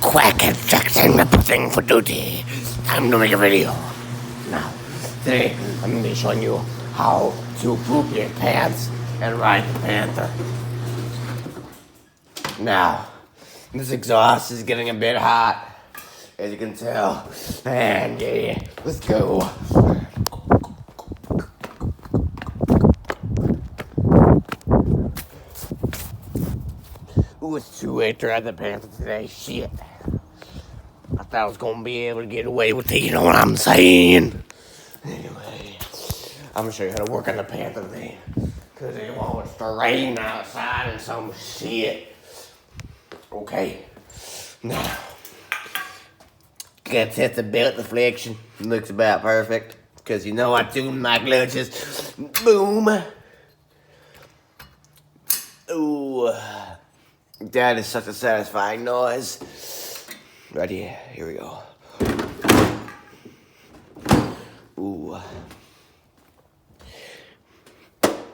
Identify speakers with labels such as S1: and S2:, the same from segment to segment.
S1: Quackhead Jackson reporting for duty. Time to make a video. Now, today I'm going to be showing you how to poop your pants and ride the Panther. Now, this exhaust is getting a bit hot, as you can tell. And yeah, let's go. Ooh, it's too late to ride the Panther today. Shit. I thought I was gonna be able to get away with it, you know what I'm saying? Anyway, I'm gonna show you how to work on the Panther thing. Cause it wants to rain outside and some shit. Okay. Now, gotta test the belt deflection. Looks about perfect. Cause you know I tune my clutches. Boom. Ooh. That is such a satisfying noise. Ready? Here we go. Ooh.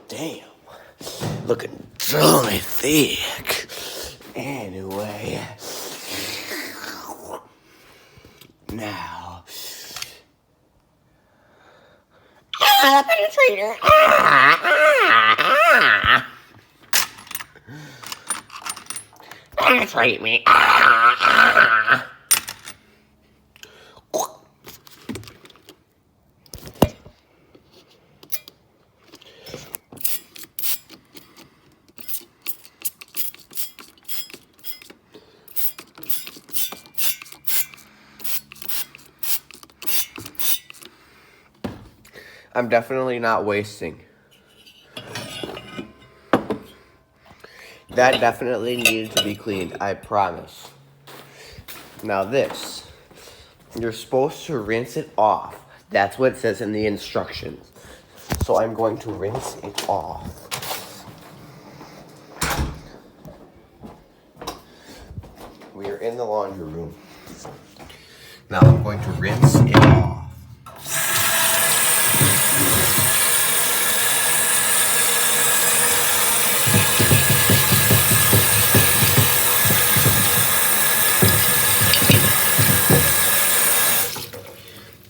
S1: Damn. Looking jolly thick. Anyway. Now. Ah, penetrator. Penetrate me. I'm definitely not wasting. That definitely needed to be cleaned, I promise. Now this, you're supposed to rinse it off. That's what it says in the instructions. So I'm going to rinse it off. We are in the laundry room. Now I'm going to rinse it off.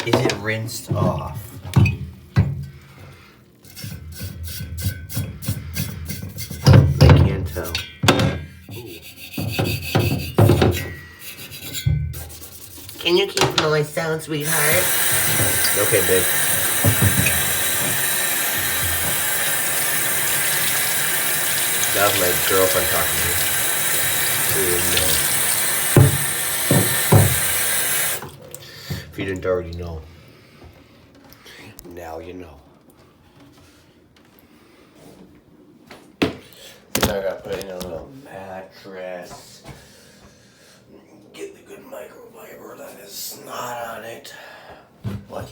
S1: Is it rinsed off? I can't tell. Ooh. Can you keep noise down, sweetheart? Okay, babe. That was my girlfriend talking to me. If you didn't already know. Now you know. I gotta put in a little mattress. Get the good microfiber that is not on it. What?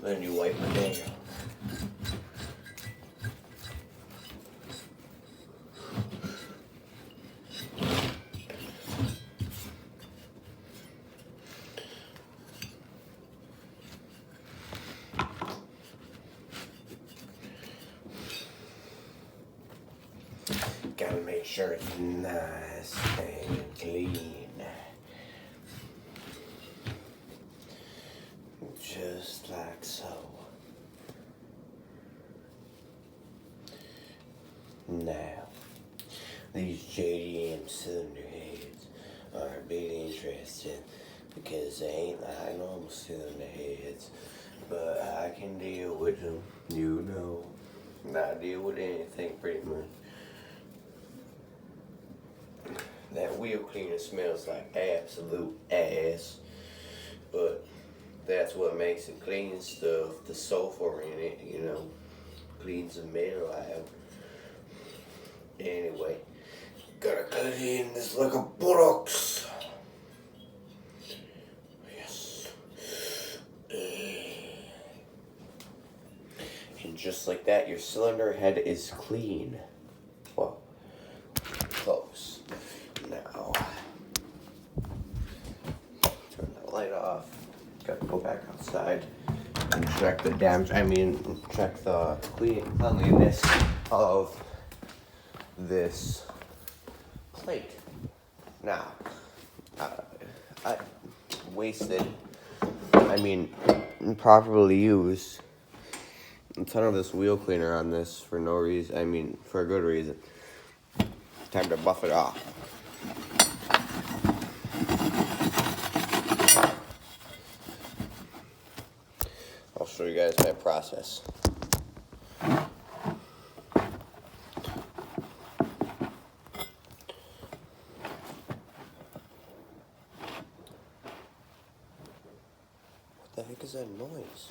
S1: Then you wipe it down. Gotta make sure it's nice and clean. Just like so. Now, these JDM cylinder heads are a bit interesting because they ain't like normal cylinder heads, but I can deal with them, you know. I deal with anything pretty much. That wheel cleaner smells like absolute ass, but that's what makes it clean stuff. The sulfur in it, you know, cleans the metal out. Anyway, gotta clean this like a buttocks. Yes. And just like that, your cylinder head is clean. Well, close. Now, turn that light off. Gotta go back outside and check the check the cleanliness of this plate. Now, I wasted, I mean, improperly used a ton of this wheel cleaner on this for no reason. I mean, for a good reason. Time to buff it off. I'll show you guys my process. What the heck is that noise?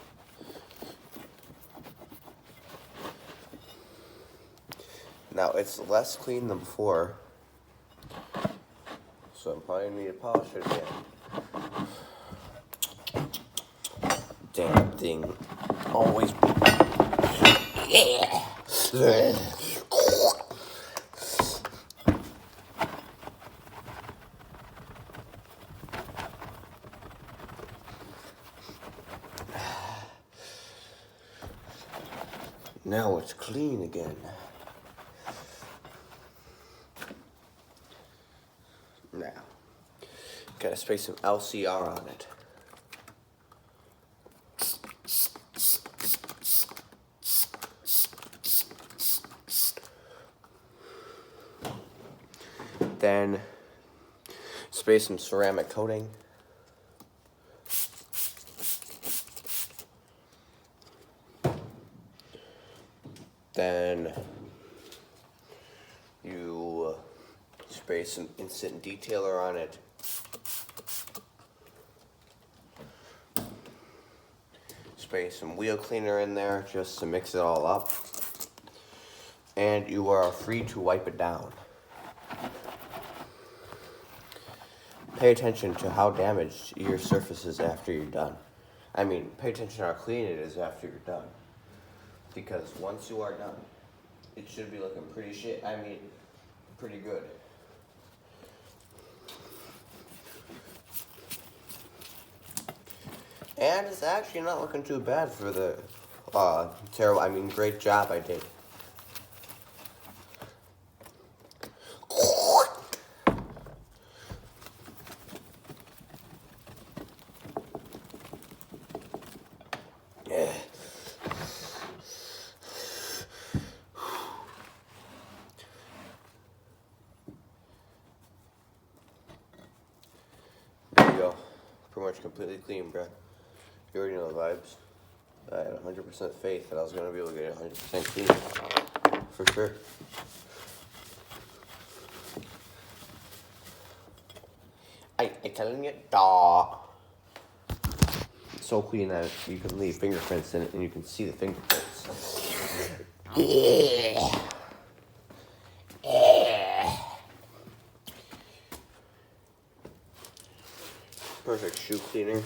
S1: Now, it's less clean than before, so I'm probably gonna need to polish it again. Damn thing. Always. Yeah. Now it's clean again. Now, gotta spray some LCR on it. Then spray some ceramic coating. Then you spray some instant detailer on it. Spray some wheel cleaner in there just to mix it all up. And you are free to wipe it down. Pay attention to how damaged your surface is after you're done. I mean, pay attention to how clean it is after you're done. Because once you are done, it should be looking pretty shit. I mean, pretty good. And it's actually not looking too bad for the great job I did. Yeah. There you go. Pretty much completely clean, bro. You already know the vibes. I had 100% faith that I was going to be able to get it 100% clean. For sure. I'm telling you, dawg. So clean that you can leave fingerprints in it and you can see the fingerprints. Yeah. Perfect shoe cleaner.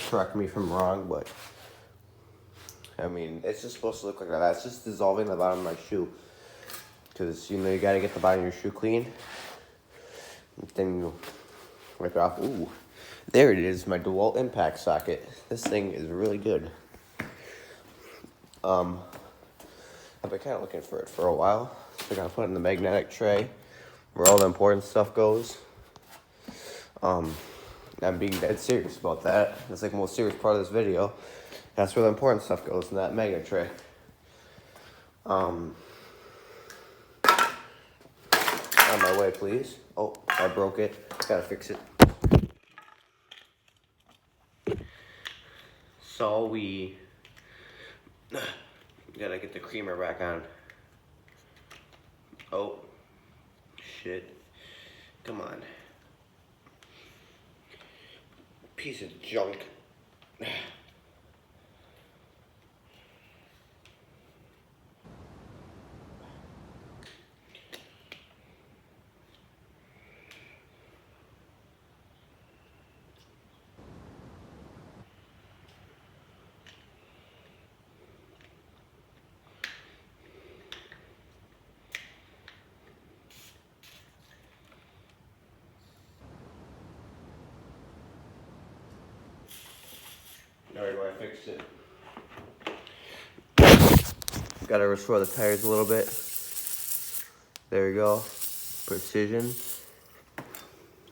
S1: Correct me if I'm wrong, but I mean, it's just supposed to look like that. It's just dissolving the bottom of my shoe. Because, you know, you gotta get the bottom of your shoe clean. Then you wipe it off. Ooh, there it is, my DeWalt impact socket. This thing is really good. I've been kind of looking for it for a while. So I gotta put it in the magnetic tray where all the important stuff goes. I'm being dead serious about that. That's like the most serious part of this video. That's where the important stuff goes, in that magnet tray. On my way, please. Oh, I broke it. Gotta fix it. So we gotta get the creamer back on. Oh, shit. Come on. Piece of junk. Alright, I fixed it. Gotta restore the tires a little bit. There you go. Precision.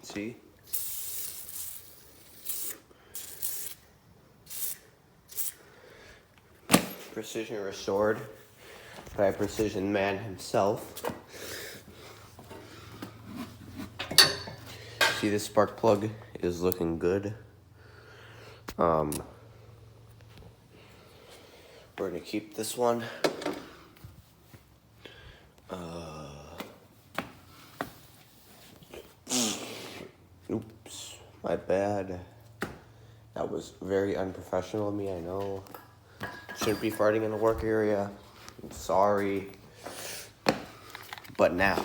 S1: See? Precision restored by Precision Man himself. See, this spark plug is looking good. We're gonna keep this one. Oops, my bad. That was very unprofessional of me, I know. Shouldn't be farting in the work area. I'm sorry. But now,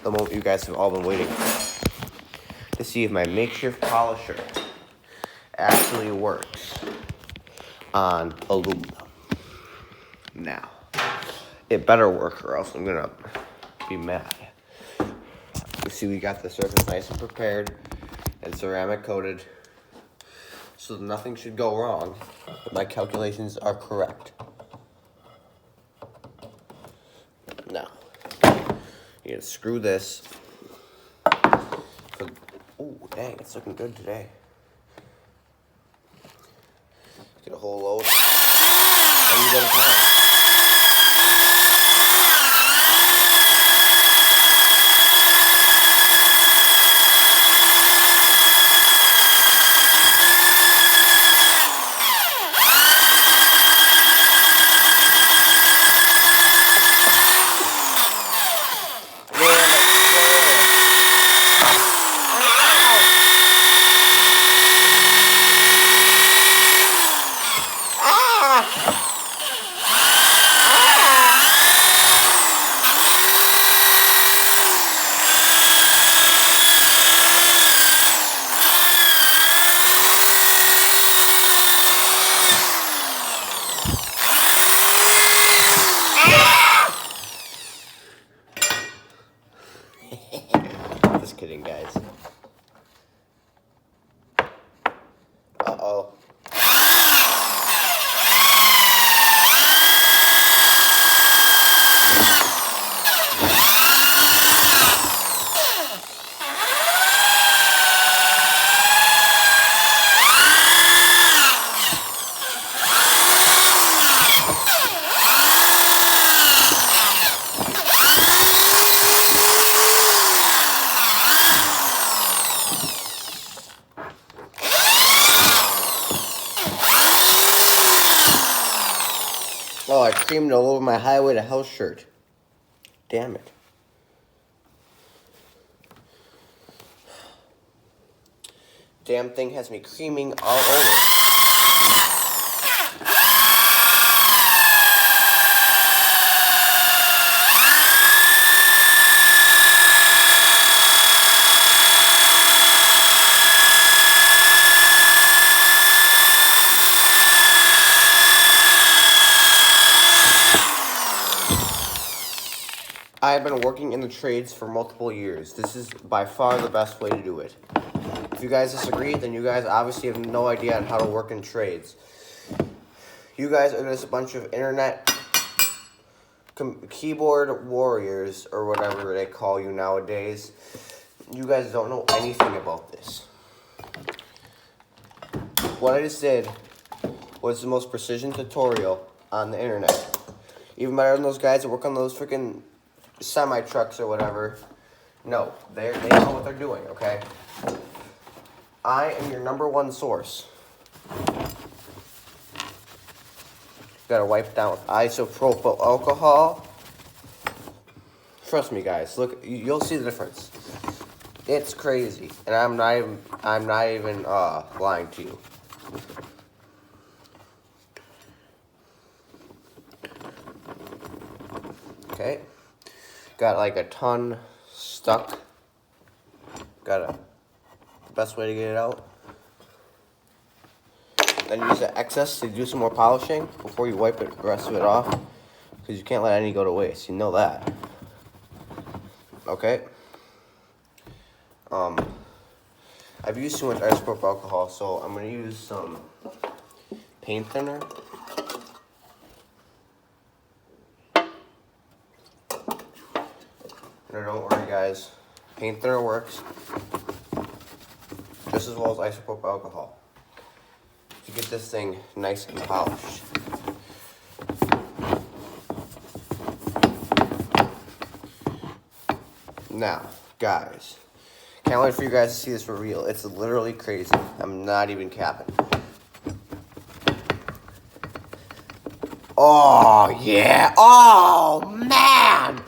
S1: the moment you guys have all been waiting for, to see if my makeshift polisher actually works on aluminum. Now, it better work or else I'm gonna be mad. You see, we got the surface nice and prepared and ceramic coated, so nothing should go wrong if my calculations are correct. Now, you gotta screw this. Oh, dang, it's looking good today. Get a whole load. And you got time. Just kidding, guys. Uh-oh. Oh, I creamed all over my Highway to Hell shirt. Damn it. Damn thing has me creaming all over. I have been working in the trades for multiple years. This is by far the best way to do it. If you guys disagree, then you guys obviously have no idea on how to work in trades. You guys are just a bunch of internet keyboard warriors or whatever they call you nowadays. You guys don't know anything about this. What I just did was the most precision tutorial on the internet. Even better than those guys that work on those freaking semi-trucks or whatever. No, they know what they're doing, okay? I am your #1 source. Gotta wipe down with isopropyl alcohol. Trust me, guys. Look, you'll see the difference. It's crazy, and I'm not even lying to you. Okay, got like a ton stuck. The best way to get it out. Then use the excess to do some more polishing before you wipe the rest of it off, because you can't let any go to waste. You know that. Okay. I've used too much isopropyl alcohol, so I'm gonna use some paint thinner. Now don't worry guys, paint thinner works just as well as isopropyl alcohol to get this thing nice and polished. Now, guys, can't wait for you guys to see this reveal. It's literally crazy. I'm not even capping. Oh, yeah. Oh, man.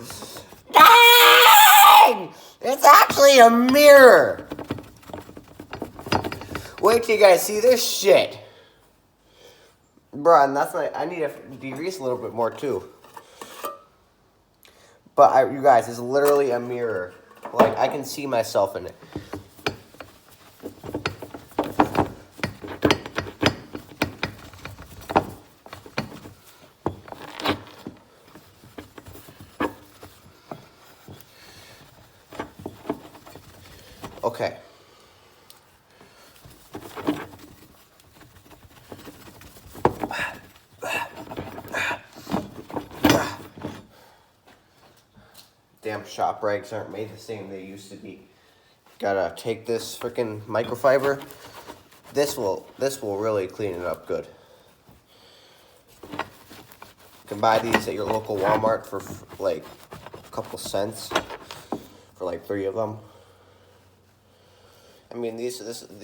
S1: Dang! It's actually a mirror. Wait till you guys see this shit. Bruh, and that's not, I need to degrease a little bit more, too. But, you guys, it's literally a mirror. Like, I can see myself in it. Okay. Damn shop rags aren't made the same they used to be. Gotta take this freaking microfiber. This will really clean it up good. You can buy these at your local Walmart for like a couple cents for like 3 of them. I mean this is the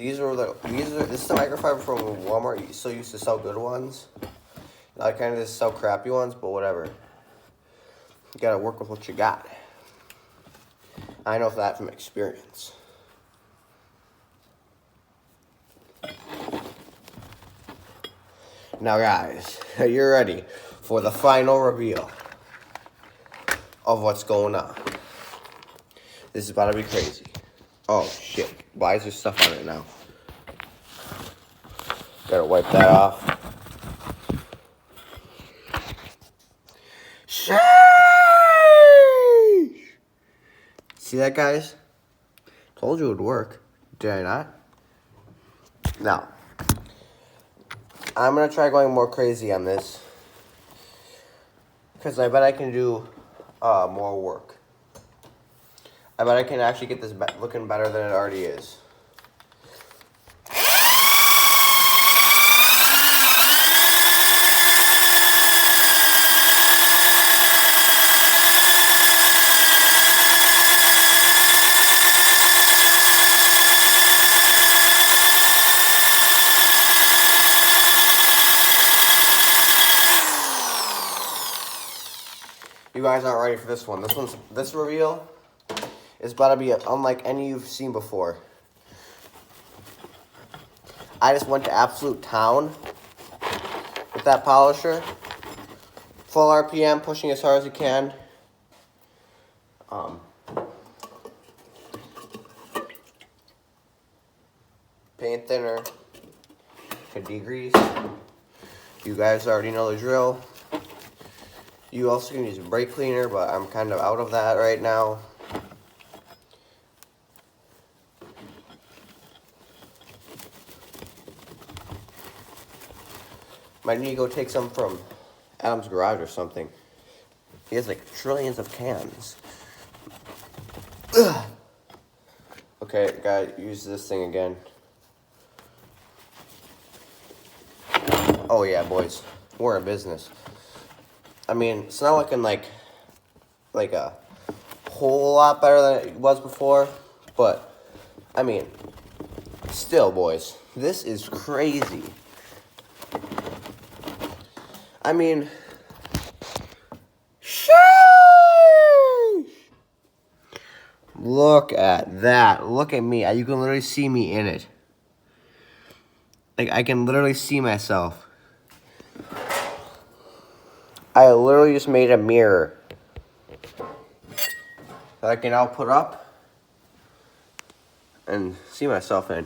S1: microfiber from Walmart. You still used to sell good ones. Now I kind of just sell crappy ones, but whatever. You gotta work with what you got. I know that from experience. Now guys, you're ready for the final reveal of what's going on. This is about to be crazy. Oh shit, why is there stuff on it now? Gotta wipe that off. Sheesh! See that, guys? Told you it would work. Did I not? Now, I'm going to try going more crazy on this. Because I bet I can do more work. I bet I can actually get this looking better than it already is. You guys aren't ready for this one. This reveal is about to be unlike any you've seen before. I just went to absolute town with that polisher. Full RPM, pushing as hard as you can. Paint thinner to degrease. You guys already know the drill. You also can use a brake cleaner, but I'm kind of out of that right now. Might need to go take some from Adam's garage or something. He has like trillions of cans. Ugh. Okay, gotta use this thing again. Oh yeah, boys, we're in business. I mean, it's not looking like a whole lot better than it was before, but I mean, still, boys, this is crazy. I mean, sheesh! Look at that. Look at me. You can literally see me in it. Like, I can literally see myself. I literally just made a mirror that I can now put up and see myself in.